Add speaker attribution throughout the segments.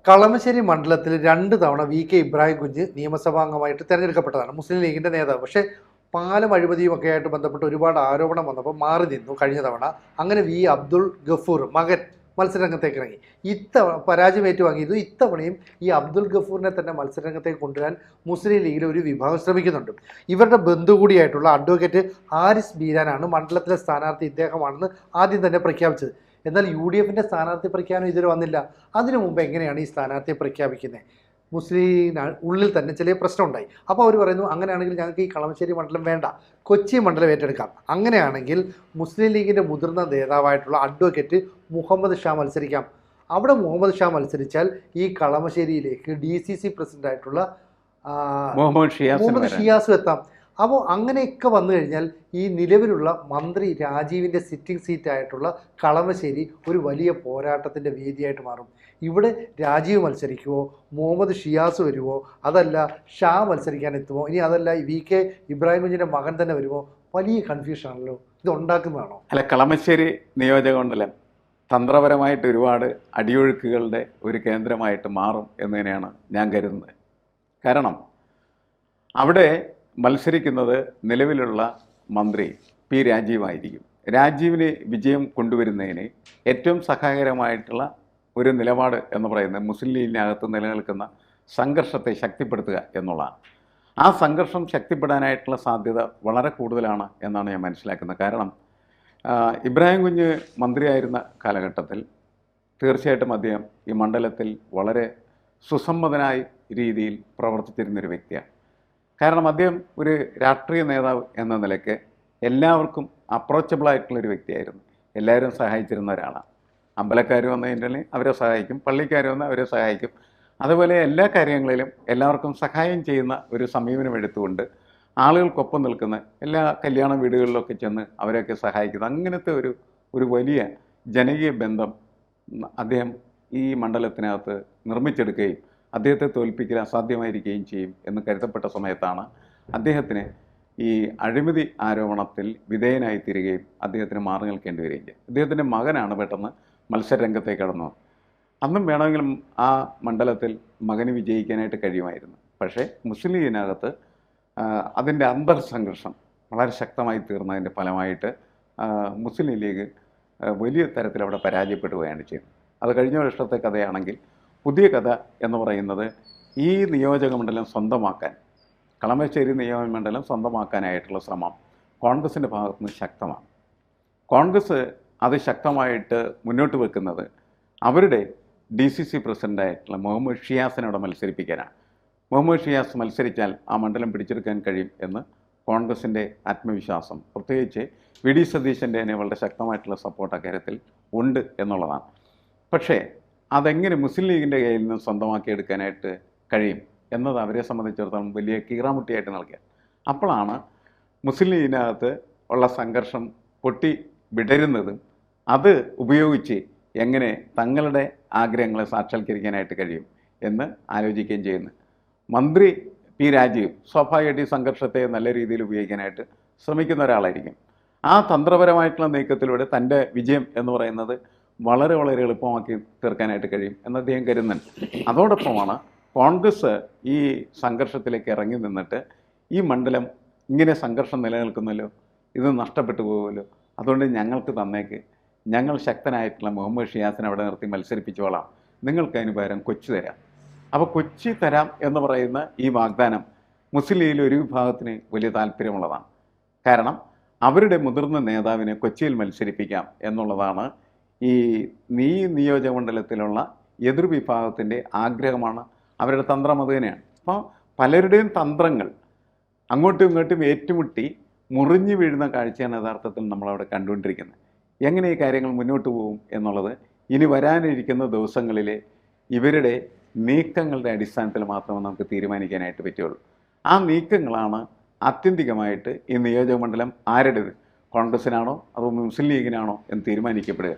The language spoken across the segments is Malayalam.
Speaker 1: കളമശ്ശേരി മണ്ഡലത്തിൽ 2 തവണ വി.കെ. ഇബ്രാഹിം കുഞ്ഞ് നിയമസഭാംഗമായിട്ട് തെരഞ്ഞെടുക്കപ്പെട്ടതാണ് മുസ്ലിം ലീഗിൻ്റെ നേതാവ്. പക്ഷേ പാലം അഴിമതിയുമൊക്കെ ആയിട്ട് ബന്ധപ്പെട്ട് ഒരുപാട് ആരോപണം വന്നപ്പോൾ മാറി നിന്നു കഴിഞ്ഞ തവണ. അങ്ങനെ വി. അബ്ദുൾ ഗഫൂർ മകൻ മത്സരരംഗത്തേക്ക് ഇറങ്ങി. ഇത്തവണ പരാജയം ഏറ്റുവാങ്ങിയതും ഇത്തവണയും ഈ അബ്ദുൾ ഗഫൂറിനെ തന്നെ മത്സരരംഗത്തേക്ക് കൊണ്ടുവരാൻ മുസ്ലിം ലീഗിലെ ഒരു വിഭാഗം ശ്രമിക്കുന്നുണ്ട്. ഇവരുടെ ബന്ധു കൂടിയായിട്ടുള്ള അഡ്വക്കേറ്റ് ഹാരിസ് ബീരാനാണ് മണ്ഡലത്തിലെ സ്ഥാനാർത്ഥി ഇദ്ദേഹമാണെന്ന് ആദ്യം തന്നെ പ്രഖ്യാപിച്ചത്. എന്നാൽ യു.ഡി.എഫിൻ്റെ സ്ഥാനാർത്ഥി പ്രഖ്യാപനം ഇതുവരെ വന്നില്ല. അതിനു മുമ്പ് എങ്ങനെയാണ് ഈ സ്ഥാനാർത്ഥിയെ പ്രഖ്യാപിക്കുന്നത്? മുസ്ലിം ഉള്ളിൽ തന്നെ ചെറിയ പ്രശ്നം ഉണ്ടായി. അപ്പോൾ അവർ പറയുന്നു, അങ്ങനെയാണെങ്കിൽ ഞങ്ങൾക്ക് ഈ കളമശ്ശേരി മണ്ഡലം വേണ്ട, കൊച്ചി മണ്ഡലം ഏറ്റെടുക്കാം. അങ്ങനെയാണെങ്കിൽ മുസ്ലിം ലീഗിൻ്റെ മുതിർന്ന നേതാവായിട്ടുള്ള അഡ്വക്കേറ്റ് മുഹമ്മദ് ഷാ മത്സരിക്കാം. അവിടെ മുഹമ്മദ് ഷാ മത്സരിച്ചാൽ ഈ കളമശ്ശേരിയിലേക്ക് DCC പ്രസിഡൻ്റായിട്ടുള്ള മുഹമ്മദ് ഷിയാസും എത്താം. അപ്പോൾ അങ്ങനെയൊക്കെ വന്നു കഴിഞ്ഞാൽ ഈ നിലവിലുള്ള മന്ത്രി രാജീവിൻ്റെ സിറ്റിംഗ് സീറ്റായിട്ടുള്ള കളമശ്ശേരി ഒരു വലിയ പോരാട്ടത്തിൻ്റെ വേദിയായിട്ട് മാറും. ഇവിടെ രാജീവ് മത്സരിക്കുമോ, മുഹമ്മദ് ഷിയാസ് വരുമോ, അതല്ല ഷാ മത്സരിക്കാൻ എത്തുമോ, ഇനി അതല്ല വി.കെ. ഇബ്രാഹിം കുഞ്ഞിൻ്റെ മകൻ തന്നെ വരുമോ? വലിയ കൺഫ്യൂഷനാണല്ലോ. ഇത് ഉണ്ടാക്കുന്നതാണോ?
Speaker 2: അല്ല, കളമശ്ശേരി നിയോജകമണ്ഡലം തന്ത്രപരമായിട്ട് ഒരുപാട് അടിയൊഴുക്കുകളുടെ ഒരു കേന്ദ്രമായിട്ട് മാറും എന്ന് തന്നെയാണ് ഞാൻ കരുതുന്നത്. കാരണം അവിടെ മത്സരിക്കുന്നത് നിലവിലുള്ള മന്ത്രി പി. രാജീവായിരിക്കും. രാജീവിന് വിജയം കൊണ്ടുവരുന്നതിന് ഏറ്റവും സഹായകരമായിട്ടുള്ള ഒരു നിലപാട് എന്ന് പറയുന്നത് മുസ്ലിം ലീഗിനകത്ത് നിലനിൽക്കുന്ന സംഘർഷത്തെ ശക്തിപ്പെടുത്തുക എന്നുള്ളതാണ്. ആ സംഘർഷം ശക്തിപ്പെടാനായിട്ടുള്ള സാധ്യത വളരെ കൂടുതലാണ് എന്നാണ് ഞാൻ മനസ്സിലാക്കുന്നത്. കാരണം ഇബ്രാഹിം കുഞ്ഞ് മന്ത്രിയായിരുന്ന കാലഘട്ടത്തിൽ തീർച്ചയായിട്ടും അദ്ദേഹം ഈ മണ്ഡലത്തിൽ വളരെ സുസമ്മതനായ രീതിയിൽ പ്രവർത്തിച്ചിരുന്നൊരു വ്യക്തിയാണ്. കാരണം അദ്ദേഹം ഒരു രാഷ്ട്രീയ നേതാവ് എന്ന നിലയ്ക്ക് എല്ലാവർക്കും അപ്രോച്ചബിളായിട്ടുള്ളൊരു വ്യക്തിയായിരുന്നു. എല്ലാവരും സഹായിച്ചിരുന്ന ഒരാളാണ്. അമ്പലക്കാർ വന്നു കഴിഞ്ഞാൽ അവരെ സഹായിക്കും, പള്ളിക്കാർ വന്ന് അവരെ സഹായിക്കും. അതുപോലെ എല്ലാ കാര്യങ്ങളിലും എല്ലാവർക്കും സഹായം ചെയ്യുന്ന ഒരു സമീപനം എടുത്തുകൊണ്ട് ആളുകൾക്കൊപ്പം നിൽക്കുന്ന എല്ലാ കല്യാണ വീടുകളിലൊക്കെ ചെന്ന് അവരെയൊക്കെ സഹായിക്കുന്നത്, അങ്ങനത്തെ ഒരു വലിയ ജനകീയ ബന്ധം അദ്ദേഹം ഈ മണ്ഡലത്തിനകത്ത് നിർമ്മിച്ചെടുക്കുകയും അദ്ദേഹത്തെ തോൽപ്പിക്കൽ അസാധ്യമായിരിക്കുകയും ചെയ്യും എന്ന് കരുതപ്പെട്ട സമയത്താണ് അദ്ദേഹത്തിന് ഈ അഴിമതി ആരോപണത്തിൽ വിധേയനായി തീരുകയും അദ്ദേഹത്തിന് മാറി നിൽക്കേണ്ടി വരികയും ചെയ്യും. അദ്ദേഹത്തിൻ്റെ മകനാണ് പെട്ടെന്ന് മത്സരരംഗത്തേക്ക് കടന്നത്. അന്നും വേണമെങ്കിലും ആ മണ്ഡലത്തിൽ മകന് വിജയിക്കാനായിട്ട് കഴിയുമായിരുന്നു. പക്ഷേ മുസ്ലിം ലീഗിനകത്ത് അതിൻ്റെ അന്തർസംഘർഷം വളരെ ശക്തമായി തീർന്നതിൻ്റെ ഫലമായിട്ട് മുസ്ലിം ലീഗ് വലിയ തരത്തിൽ അവിടെ പരാജയപ്പെടുകയാണ് ചെയ്യുന്നത്. അത് കഴിഞ്ഞ വർഷത്തെ കഥയാണെങ്കിൽ പുതിയ കഥ എന്ന് പറയുന്നത് ഈ നിയോജകമണ്ഡലം സ്വന്തമാക്കാൻ, കളമശ്ശേരി നിയോജകമണ്ഡലം സ്വന്തമാക്കാനായിട്ടുള്ള ശ്രമം കോൺഗ്രസിൻ്റെ ഭാഗത്തുനിന്ന് ശക്തമാണ്. കോൺഗ്രസ് അത് ശക്തമായിട്ട് മുന്നോട്ട് വെക്കുന്നത് അവരുടെ DCC പ്രസിഡൻ്റായിട്ടുള്ള മുഹമ്മദ് ഷിയാസിനോട് മത്സരിപ്പിക്കാനാണ്. മുഹമ്മദ് ഷിയാസ് മത്സരിച്ചാൽ ആ മണ്ഡലം പിടിച്ചെടുക്കാൻ കഴിയും എന്ന് കോൺഗ്രസിൻ്റെ ആത്മവിശ്വാസം, പ്രത്യേകിച്ച് വി. ഡി. സതീശൻ്റെ തന്നെ വളരെ ശക്തമായിട്ടുള്ള സപ്പോർട്ട് അക്കാര്യത്തിൽ ഉണ്ട് എന്നുള്ളതാണ്. പക്ഷേ അതെങ്ങനെ മുസ്ലിം ലീഗിൻ്റെ കയ്യിൽ നിന്ന് സ്വന്തമാക്കിയെടുക്കാനായിട്ട് കഴിയും എന്നത് അവരെ സംബന്ധിച്ചിടത്തോളം വലിയ കീറാമുട്ടിയായിട്ട് നൽകുക. അപ്പോഴാണ് മുസ്ലിം ലീഗിനകത്ത് ഉള്ള സംഘർഷം പൊട്ടി വിടരുന്നതും അത് ഉപയോഗിച്ച് എങ്ങനെ തങ്ങളുടെ ആഗ്രഹങ്ങളെ സാക്ഷാത്കരിക്കാനായിട്ട് കഴിയും എന്ന് ആലോചിക്കുകയും ചെയ്യുന്നു. മന്ത്രി പി. രാജീവ് സ്വാഭാവികമായിട്ട് ഈ സംഘർഷത്തെ നല്ല രീതിയിൽ ഉപയോഗിക്കാനായിട്ട് ശ്രമിക്കുന്ന ഒരാളായിരിക്കും. ആ തന്ത്രപരമായിട്ടുള്ള നീക്കത്തിലൂടെ തൻ്റെ വിജയം എന്ന് പറയുന്നത് വളരെ വളരെ എളുപ്പമാക്കി തീർക്കാനായിട്ട് കഴിയും എന്ന് അദ്ദേഹം കരുതുന്നുണ്ട്. അതോടൊപ്പമാണ് കോൺഗ്രസ് ഈ സംഘർഷത്തിലേക്ക് ഇറങ്ങി നിന്നിട്ട് ഈ മണ്ഡലം ഇങ്ങനെ സംഘർഷം നിലനിൽക്കുന്നല്ലോ, ഇത് നഷ്ടപ്പെട്ടു പോകുമല്ലോ, അതുകൊണ്ട് ഞങ്ങൾക്ക് തന്നേക്ക്, ഞങ്ങൾ ശക്തനായിട്ടുള്ള മുഹമ്മദ് ഷിയാസിനെ അവിടെ നിർത്തി മത്സരിപ്പിച്ചോളാം, നിങ്ങൾക്ക് അതിന് പകരം കൊച്ചി തരാം. അപ്പോൾ കൊച്ചി തരാം എന്ന് പറയുന്ന ഈ വാഗ്ദാനം മുസ്ലിം ലീഗിലെ ഒരു വിഭാഗത്തിന് വലിയ താല്പര്യമുള്ളതാണ്. കാരണം അവരുടെ മുതിർന്ന നേതാവിനെ കൊച്ചിയിൽ മത്സരിപ്പിക്കാം എന്നുള്ളതാണ് ഈ നിയോജകമണ്ഡലത്തിലുള്ള എതിർ വിഭാഗത്തിൻ്റെ ആഗ്രഹമാണ്. അവരുടെ തന്ത്രം അത് തന്നെയാണ്. അപ്പോൾ പലരുടെയും തന്ത്രങ്ങൾ അങ്ങോട്ടും ഇങ്ങോട്ടും ഏറ്റുമുട്ടി മുറിഞ്ഞു വീഴുന്ന കാഴ്ചയാണ് യഥാർത്ഥത്തിൽ നമ്മളവിടെ കണ്ടുകൊണ്ടിരിക്കുന്നത്. എങ്ങനെ ഈ കാര്യങ്ങൾ മുന്നോട്ട് പോകും എന്നുള്ളത് ഇനി വരാനിരിക്കുന്ന ദിവസങ്ങളിലെ ഇവരുടെ നീക്കങ്ങളുടെ അടിസ്ഥാനത്തിൽ മാത്രമേ നമുക്ക് തീരുമാനിക്കാനായിട്ട് പറ്റുള്ളൂ. ആ നീക്കങ്ങളാണ് ആത്യന്തികമായിട്ട് ഈ നിയോജകമണ്ഡലം ആരുടേത്, കോൺഗ്രസിനാണോ അതോ മുസ്ലിം ലീഗിനാണോ എന്ന് തീരുമാനിക്കപ്പെടുക.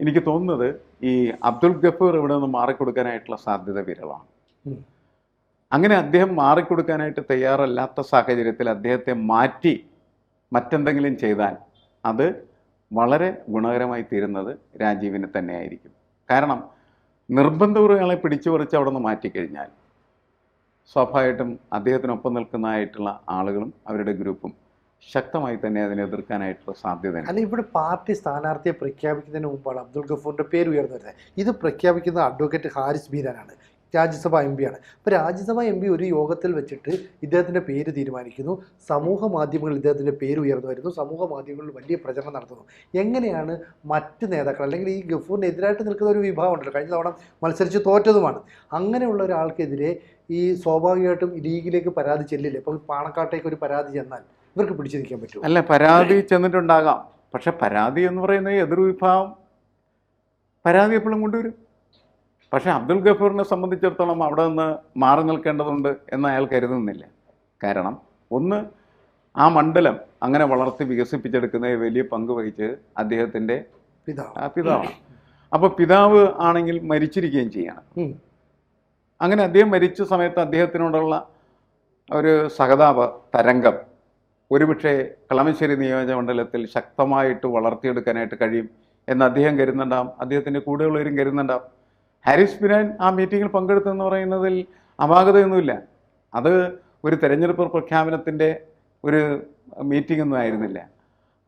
Speaker 2: എനിക്ക് തോന്നുന്നത് ഈ അബ്ദുൾ ഗഫൂർ ഇവിടെ നിന്ന് മാറിക്കൊടുക്കാനായിട്ടുള്ള സാധ്യത വിരളമാണ്. അങ്ങനെ അദ്ദേഹം മാറിക്കൊടുക്കാനായിട്ട് തയ്യാറല്ലാത്ത സാഹചര്യത്തിൽ അദ്ദേഹത്തെ മാറ്റി മറ്റെന്തെങ്കിലും ചെയ്താൽ അത് വളരെ ഗുണകരമായി തീരുന്നത് രാജീവിന് തന്നെയായിരിക്കും. കാരണം നിർബന്ധപൂർവ്വം അയാളെ പിടിച്ചു പറിച്ച് അവിടെ നിന്ന് മാറ്റിക്കഴിഞ്ഞാൽ സ്വാഭാവികമായിട്ടും അദ്ദേഹത്തിനൊപ്പം നിൽക്കുന്നതായിട്ടുള്ള ആളുകളും അവരുടെ ഗ്രൂപ്പും ശക്തമായി തന്നെ അതിനെ എതിർക്കാനായിട്ടുള്ള സാധ്യതയുണ്ട്.
Speaker 1: അല്ല, ഇവിടെ പാർട്ടി സ്ഥാനാർത്ഥിയെ പ്രഖ്യാപിക്കുന്നതിന് മുമ്പാണ് അബ്ദുൾ ഗഫൂറിൻ്റെ പേര് ഉയർന്നു വരുന്നത്. ഇത് പ്രഖ്യാപിക്കുന്ന അഡ്വക്കേറ്റ് ഹാരിസ് ബീരാനാണ്, രാജ്യസഭാ എം പിയാണ്. അപ്പോൾ രാജ്യസഭാ എം പി ഒരു യോഗത്തിൽ വെച്ചിട്ട് ഇദ്ദേഹത്തിൻ്റെ പേര് തീരുമാനിക്കുന്നു. സമൂഹ മാധ്യമങ്ങളിൽ ഇദ്ദേഹത്തിൻ്റെ പേര് ഉയർന്നു വരുന്നു. സമൂഹ മാധ്യമങ്ങളിൽ വലിയ പ്രചരണം നടത്തുന്നു. എങ്ങനെയാണ് മറ്റ് നേതാക്കൾ, അല്ലെങ്കിൽ ഈ ഗഫൂറിനെതിരായിട്ട് നിൽക്കുന്ന ഒരു വിഭാഗം ഉണ്ടല്ലോ, കഴിഞ്ഞ തവണ മത്സരിച്ച് തോറ്റതുമാണ്, അങ്ങനെയുള്ള ഒരാൾക്കെതിരെ ഈ സ്വാഭാവികമായിട്ടും ലീഗിലേക്ക് പരാതി ചെല്ലില്ലേ? ഇപ്പോൾ പാണക്കാട്ടേക്ക് ഒരു പരാതി ചെന്നാൽ ഇവർക്ക് പിടിച്ചു നിൽക്കാൻ പറ്റുമോ?
Speaker 2: അല്ല, പരാതി ചെന്നിട്ടുണ്ടാകാം. പക്ഷെ പരാതി എന്ന് പറയുന്നത് എതിർ വിഭാഗം പരാതി എപ്പോഴും കൊണ്ടുവരും. പക്ഷേ അബ്ദുൾ ഗഫൂറിനെ സംബന്ധിച്ചിടത്തോളം അവിടെ നിന്ന് മാറി നിൽക്കേണ്ടതുണ്ട് എന്ന് അയാൾ കരുതുന്നില്ല. കാരണം ഒന്ന്, ആ മണ്ഡലം അങ്ങനെ വളർത്തി വികസിപ്പിച്ചെടുക്കുന്നതിൽ വലിയ പങ്ക് വഹിച്ച് അദ്ദേഹത്തിൻ്റെ പിതാവാണ്. അപ്പോൾ പിതാവ് ആണെങ്കിൽ മരിച്ചിരിക്കുകയും ചെയ്യണം. അങ്ങനെ അദ്ദേഹം മരിച്ച സമയത്ത് അദ്ദേഹത്തിനോടുള്ള ഒരു സഹതാപ തരംഗം ഒരുപക്ഷെ കളമശ്ശേരി നിയോജകമണ്ഡലത്തിൽ ശക്തമായിട്ട് വളർത്തിയെടുക്കാനായിട്ട് കഴിയും എന്ന് അദ്ദേഹം കരുതുന്നുണ്ടാവും, അദ്ദേഹത്തിൻ്റെ കൂടെയുള്ളവരും കരുതുന്നുണ്ടാവും. ഹാരിസ് ബിരാൻ ആ മീറ്റിങ്ങിൽ പങ്കെടുത്തെന്ന് പറയുന്നതിൽ അപാകതയൊന്നുമില്ല. അത് ഒരു തെരഞ്ഞെടുപ്പ് പ്രഖ്യാപനത്തിൻ്റെ ഒരു മീറ്റിംഗ് ഒന്നും ആയിരുന്നില്ല.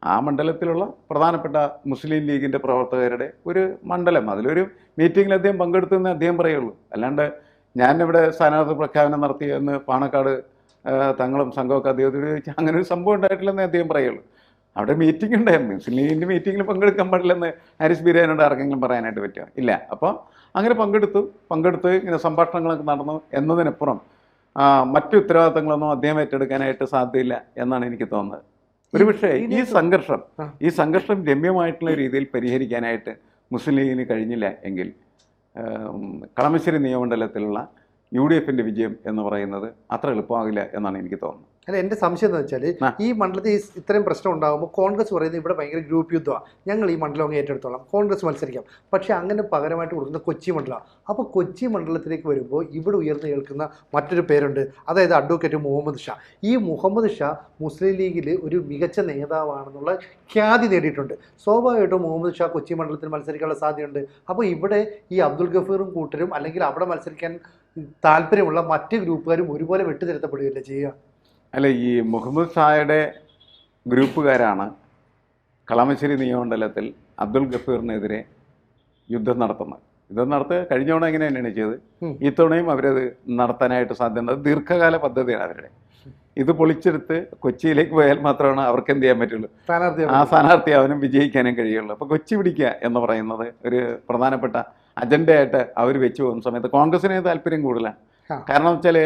Speaker 2: ആ മണ്ഡലത്തിലുള്ള പ്രധാനപ്പെട്ട മുസ്ലിം ലീഗിൻ്റെ പ്രവർത്തകരുടെ ഒരു മണ്ഡലം, അതിലൊരു മീറ്റിങ്ങിൽ അദ്ദേഹം പങ്കെടുത്തെന്ന് അദ്ദേഹം പറയുള്ളൂ. അല്ലാണ്ട് ഞാനിവിടെ സ്ഥാനാർത്ഥി പ്രഖ്യാപനം നടത്തിയെന്ന് പാണക്കാട് തങ്ങളും സംഘമൊക്കെ അദ്ദേഹത്തോട് ചോദിച്ചാൽ അങ്ങനെ ഒരു സംഭവം ഉണ്ടായിട്ടില്ലെന്ന് അദ്ദേഹം പറയുള്ളൂ. അവിടെ മീറ്റിംഗ് ഉണ്ടായിരുന്നു. മുസ്ലിം ലീഗിൻ്റെ മീറ്റിങ്ങിൽ പങ്കെടുക്കാൻ പാടില്ലെന്ന് ഹാരിസ് ബിരാനോട് ആർക്കെങ്കിലും പറയാനായിട്ട് പറ്റുമോ? ഇല്ല. അപ്പോൾ അങ്ങനെ പങ്കെടുത്ത് ഇങ്ങനെ സംഭാഷണങ്ങളൊക്കെ നടന്നു എന്നതിനപ്പുറം മറ്റു ഉത്തരവാദിത്തങ്ങളൊന്നും അദ്ദേഹം ഏറ്റെടുക്കാനായിട്ട് സാധ്യതയില്ല എന്നാണ് എനിക്ക് തോന്നുന്നത്. ഒരുപക്ഷെ ഈ സംഘർഷം രമ്യമായിട്ടുള്ള രീതിയിൽ പരിഹരിക്കാനായിട്ട് മുസ്ലിം ലീഗിന് കഴിഞ്ഞില്ല എങ്കിൽ കളമശ്ശേരി നിയമമണ്ഡലത്തിലുള്ള UDFൻ്റെ വിജയം എന്ന് പറയുന്നത് അത്ര എളുപ്പമാകില്ല എന്നാണ് എനിക്ക് തോന്നുന്നത്.
Speaker 1: അല്ല, എൻ്റെ സംശയം എന്ന് വെച്ചാൽ ഈ മണ്ഡലത്തിൽ ഇത്രയും പ്രശ്നം ഉണ്ടാകുമ്പോൾ കോൺഗ്രസ് പറയുന്നത് ഇവിടെ ഭയങ്കര ഗ്രൂപ്പ് യുദ്ധമാണ്, ഞങ്ങൾ ഈ മണ്ഡലം അങ്ങ് ഏറ്റെടുത്തോളാം, കോൺഗ്രസ് മത്സരിക്കാം. പക്ഷേ അങ്ങനെ പകരമായിട്ട് കൊടുക്കുന്ന കൊച്ചി മണ്ഡലം. അപ്പോൾ കൊച്ചി മണ്ഡലത്തിലേക്ക് വരുമ്പോൾ ഇവിടെ ഉയർന്നു കേൾക്കുന്ന മറ്റൊരു പേരുണ്ട്, അതായത് അഡ്വക്കേറ്റ് മുഹമ്മദ് ഷാ. ഈ മുഹമ്മദ് ഷാ മുസ്ലിം ലീഗിൽ ഒരു മികച്ച നേതാവാണെന്നുള്ള ഖ്യാതി നേടിയിട്ടുണ്ട്. സ്വാഭാവികമായിട്ടും മുഹമ്മദ് ഷാ കൊച്ചി മണ്ഡലത്തിൽ മത്സരിക്കാനുള്ള സാധ്യതയുണ്ട്. അപ്പോൾ ഇവിടെ ഈ അബ്ദുൾ ഗഫൂറും കൂട്ടരും, അല്ലെങ്കിൽ അവിടെ മത്സരിക്കാൻ താല്പര്യമുള്ള മറ്റ് ഗ്രൂപ്പുകാരും ഒരുപോലെ വെട്ടിനിരത്തപ്പെടുകയല്ലേ ചെയ്യുക?
Speaker 2: അല്ല, ഈ മുഹമ്മദ് ഷായുടെ ഗ്രൂപ്പുകാരാണ് കളമശ്ശേരി നിയമമണ്ഡലത്തിൽ അബ്ദുൾ ഗഫൂറിനെതിരെ യുദ്ധം നടത്തുന്നത്. യുദ്ധം കഴിഞ്ഞ തവണ എങ്ങനെ തന്നെയാണ് ചെയ്തത്, ഈ തവണയും അവരത് നടത്താനായിട്ട് സാധ്യത. ദീർഘകാല പദ്ധതിയാണ് അവരുടെ. ഇത് പൊളിച്ചെടുത്ത് കൊച്ചിയിലേക്ക് പോയാൽ മാത്രമാണ് അവർക്ക് എന്ത് ചെയ്യാൻ പറ്റുള്ളൂ, ആ സ്ഥാനാർത്ഥി അവനും വിജയിക്കാനും കഴിയുള്ളൂ. അപ്പോൾ കൊച്ചി പിടിക്കുക എന്ന് പറയുന്നത് ഒരു പ്രധാനപ്പെട്ട അജണ്ടയായിട്ട് അവർ വെച്ച് പോകുന്ന സമയത്ത് കോൺഗ്രസിന് താല്പര്യം കൂടുതലാണ്. കാരണം വെച്ചാൽ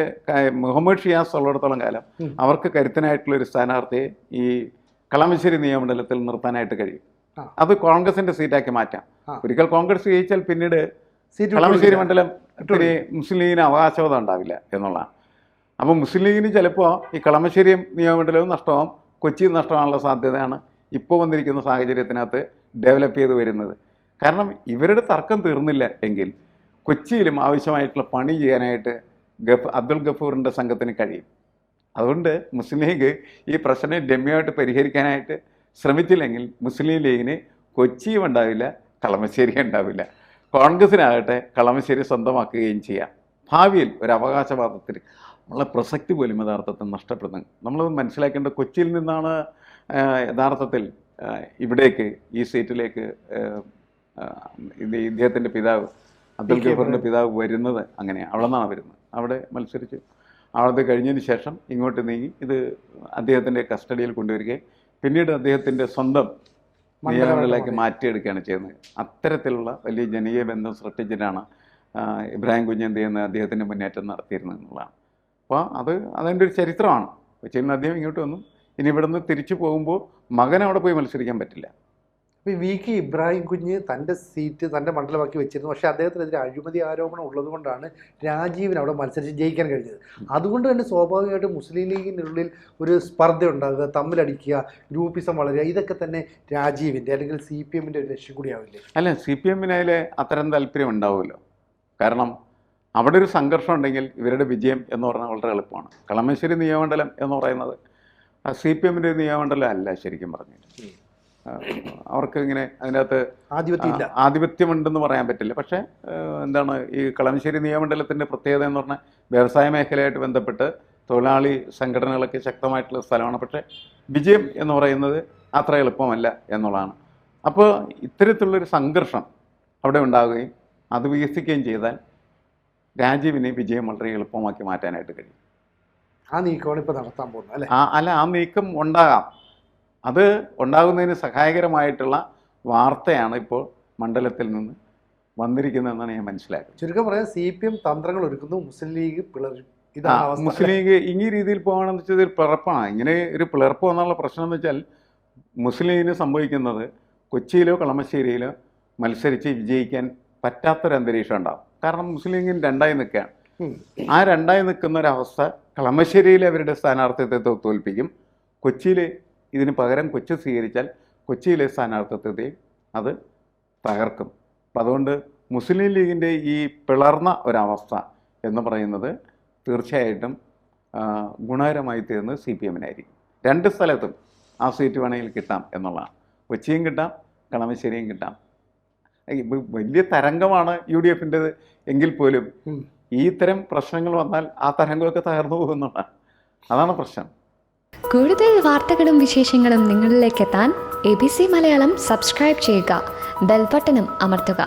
Speaker 2: മുഹമ്മദ് ഷിയാസ് ഉള്ളിടത്തോളം കാലം അവർക്ക് കരുത്തനായിട്ടുള്ളൊരു സ്ഥാനാർത്ഥിയെ ഈ കളമശ്ശേരി നിയമമണ്ഡലത്തിൽ നിർത്താനായിട്ട് കഴിയും. അത് കോൺഗ്രസിൻ്റെ സീറ്റാക്കി മാറ്റാം. ഒരിക്കൽ കോൺഗ്രസ് ജയിച്ചാൽ പിന്നീട് കളമശ്ശേരി മണ്ഡലം ഇത്തിരി മുസ്ലിം ലീഗിന് അവകാശവാദം ഉണ്ടാവില്ല എന്നുള്ളതാണ്. അപ്പോൾ മുസ്ലിം ലീഗിന് ചിലപ്പോൾ ഈ കളമശ്ശേരി നിയമമണ്ഡലവും നഷ്ടമാവും, കൊച്ചിയും നഷ്ടമാകാനുള്ള സാധ്യതയാണ് ഇപ്പോൾ വന്നിരിക്കുന്ന സാഹചര്യത്തിനകത്ത് ഡെവലപ്പ് ചെയ്ത് വരുന്നത്. കാരണം ഇവരുടെ തർക്കം തീർന്നില്ല എങ്കിൽ കൊച്ചിയിലും ആവശ്യമായിട്ടുള്ള പണി ചെയ്യാനായിട്ട് അബ്ദുൾ ഗഫൂറിൻ്റെ സംഘത്തിന് കഴിയും. അതുകൊണ്ട് മുസ്ലിം ലീഗ് ഈ പ്രശ്നം രമ്യമായിട്ട് പരിഹരിക്കാനായിട്ട് ശ്രമിച്ചില്ലെങ്കിൽ മുസ്ലിം ലീഗിന് കൊച്ചിയും ഉണ്ടാവില്ല, കളമശ്ശേരി ഉണ്ടാവില്ല. കോൺഗ്രസിനാകട്ടെ കളമശ്ശേരി സ്വന്തമാക്കുകയും ചെയ്യാം. ഭാവിയിൽ ഒരു അവകാശവാദത്തിൽ നമ്മളെ പ്രസക്തി പോലും യഥാർത്ഥത്തിൽ നഷ്ടപ്പെടുന്നത്. നമ്മൾ മനസ്സിലാക്കേണ്ട, കൊച്ചിയിൽ നിന്നാണ് യഥാർത്ഥത്തിൽ ഇവിടേക്ക് ഈ സീറ്റിലേക്ക് ഇദ്ദേഹത്തിൻ്റെ പിതാവ് അബ്ദുൾ ഗഫൂറിൻ്റെ പിതാവ് വരുന്നത്. അങ്ങനെയാണ്, അവിടെ നിന്നാണ് വരുന്നത്. അവിടെ മത്സരിച്ച് അവിടെ കഴിഞ്ഞതിന് ശേഷം ഇങ്ങോട്ട് നീങ്ങി ഇത് അദ്ദേഹത്തിൻ്റെ കസ്റ്റഡിയിൽ കൊണ്ടുവരികയും പിന്നീട് അദ്ദേഹത്തിൻ്റെ സ്വന്തം നിയമങ്ങളിലേക്ക് മാറ്റിയെടുക്കുകയാണ് ചെയ്യുന്നത്. അത്തരത്തിലുള്ള വലിയ ജനകീയ ബന്ധം സൃഷ്ടിച്ചിട്ടാണ് ഇബ്രാഹിം കുഞ്ഞ് എന്ത് ചെയ്യുന്നത്, അദ്ദേഹത്തിൻ്റെ മുന്നേറ്റം നടത്തിയിരുന്നത് എന്നുള്ളതാണ്. അപ്പോൾ അതിൻ്റെ ഒരു ചരിത്രമാണ്. കൊച്ചിയിൽ നിന്ന് അദ്ദേഹം ഇങ്ങോട്ട് വന്നു. ഇനി ഇവിടെ നിന്ന് തിരിച്ചു പോകുമ്പോൾ മകൻ അവിടെ പോയി മത്സരിക്കാൻ പറ്റില്ല.
Speaker 1: അപ്പോൾ VK ഇബ്രാഹിം കുഞ്ഞ് തൻ്റെ സീറ്റ് തൻ്റെ മണ്ഡലമാക്കി വെച്ചിരുന്നു. പക്ഷേ അദ്ദേഹത്തിനെതിരെ അഴിമതി ആരോപണം ഉള്ളതുകൊണ്ടാണ് രാജീവിന് അവിടെ മത്സരിച്ച് ജയിക്കാൻ കഴിഞ്ഞത്. അതുകൊണ്ട് തന്നെ സ്വാഭാവികമായിട്ടും മുസ്ലിം ലീഗിനുള്ളിൽ ഒരു സ്പർദ്ധ ഉണ്ടാകുക, തമ്മിലടിക്കുക, ഗ്രൂപ്പിസം വളരുക, ഇതൊക്കെ തന്നെ രാജീവിൻ്റെ അല്ലെങ്കിൽ CPMൻ്റെ ഒരു ലക്ഷ്യം കൂടിയാവില്ലേ?
Speaker 2: അല്ല, CPMന് അതിൽ അത്തരം താല്പര്യം ഉണ്ടാവുമല്ലോ. കാരണം അവിടെ ഒരു സംഘർഷം ഉണ്ടെങ്കിൽ ഇവരുടെ വിജയം എന്ന് പറഞ്ഞാൽ വളരെ എളുപ്പമാണ്. കളമശ്ശേരി നിയമമണ്ഡലം എന്ന് പറയുന്നത് CPMൻ്റെ നിയമമണ്ഡലം അല്ല ശരിക്കും പറഞ്ഞിട്ട്. അവർക്ക് ഇങ്ങനെ അതിനകത്ത്
Speaker 1: ആധിപത്യമില്ല.
Speaker 2: ആധിപത്യമുണ്ടെന്ന് പറയാൻ പറ്റില്ല. പക്ഷേ എന്താണ് ഈ കളമശ്ശേരി നിയമമണ്ഡലത്തിൻ്റെ പ്രത്യേകത എന്ന് പറഞ്ഞാൽ വ്യവസായ മേഖലയായിട്ട് ബന്ധപ്പെട്ട് തൊഴിലാളി സംഘടനകളൊക്കെ ശക്തമായിട്ടുള്ള സ്ഥലമാണ്. പക്ഷേ വിജയം എന്ന് പറയുന്നത് അത്ര എളുപ്പമല്ല എന്നുള്ളതാണ്. അപ്പോൾ ഇത്തരത്തിലുള്ളൊരു സംഘർഷം അവിടെ ഉണ്ടാവുകയും അത് വികസിക്കുകയും ചെയ്താൽ രാജീവിനെ വിജയം വളരെ എളുപ്പമാക്കി മാറ്റാനായിട്ട് കഴിയും.
Speaker 1: ആ നീക്കമാണ് ഇപ്പോൾ നടത്താൻ പോകുന്നത് അല്ലേ?
Speaker 2: ആ നീക്കം ഉണ്ടാകാം. അത് ഉണ്ടാകുന്നതിന് സഹായകരമായിട്ടുള്ള വാർത്തയാണ് ഇപ്പോൾ മണ്ഡലത്തിൽ നിന്ന് വന്നിരിക്കുന്നതെന്നാണ് ഞാൻ മനസ്സിലാക്കുന്നത്.
Speaker 1: ചുരുക്കം പറയാൻ CPM തന്ത്രങ്ങൾ ഒരുക്കുന്നു, മുസ്ലിം ലീഗ് പിളരും. ഇതാണ് അവസ്ഥ.
Speaker 2: മുസ്ലിം ലീഗ് ഈ രീതിയിൽ പോകുകയാണെന്ന് വെച്ചാൽ ഇതിൽ പിളർപ്പാണ്. ഇങ്ങനെ ഒരു പിളർപ്പ് എന്നുള്ള പ്രശ്നം എന്ന് വെച്ചാൽ മുസ്ലിം ലീഗിന് സംഭവിക്കുന്നത് കൊച്ചിയിലോ കളമശ്ശേരിയിലോ മത്സരിച്ച് വിജയിക്കാൻ പറ്റാത്തൊരു അന്തരീക്ഷം ഉണ്ടാകും. കാരണം മുസ്ലിം ലീഗിന് രണ്ടായി നിൽക്കുകയാണ്. ആ രണ്ടായി നിൽക്കുന്ന ഒരവസ്ഥ കളമശ്ശേരിയിൽ അവരുടെ സ്ഥാനാർത്ഥിത്വത്തെ തോൽപ്പിക്കും. കൊച്ചിയിൽ ഇതിന് പകരം കൊച്ചി സ്വീകരിച്ചാൽ കൊച്ചിയിലെ സ്ഥാനാർത്ഥിത്വത്തെയും അത് തകർക്കും. അപ്പം അതുകൊണ്ട് മുസ്ലിം ലീഗിൻ്റെ ഈ പിളർന്ന ഒരവസ്ഥ എന്ന് പറയുന്നത് തീർച്ചയായിട്ടും ഗുണകരമായി തീർന്ന് CPM-നായിരിക്കും. രണ്ട് സ്ഥലത്തും ആ സീറ്റ് വേണമെങ്കിൽ കിട്ടാം എന്നുള്ളതാണ്. കൊച്ചിയും കിട്ടാം, കളമശ്ശേരിയും കിട്ടാം. വലിയ തരംഗമാണ് UDF-ൻ്റെത് എങ്കിൽ പോലും ഈ ഇത്തരം പ്രശ്നങ്ങൾ വന്നാൽ ആ തരംഗമൊക്കെ തകർന്നു പോകുന്നുള്ളതാണ്. അതാണ് പ്രശ്നം.
Speaker 3: കൂടുതൽ വാർത്തകളും വിശേഷങ്ങളും നിങ്ങളിലേക്ക് എത്താൻ ABC മലയാളം സബ്സ്ക്രൈബ് ചെയ്യുക, ബെൽ ബട്ടണും അമർത്തുക.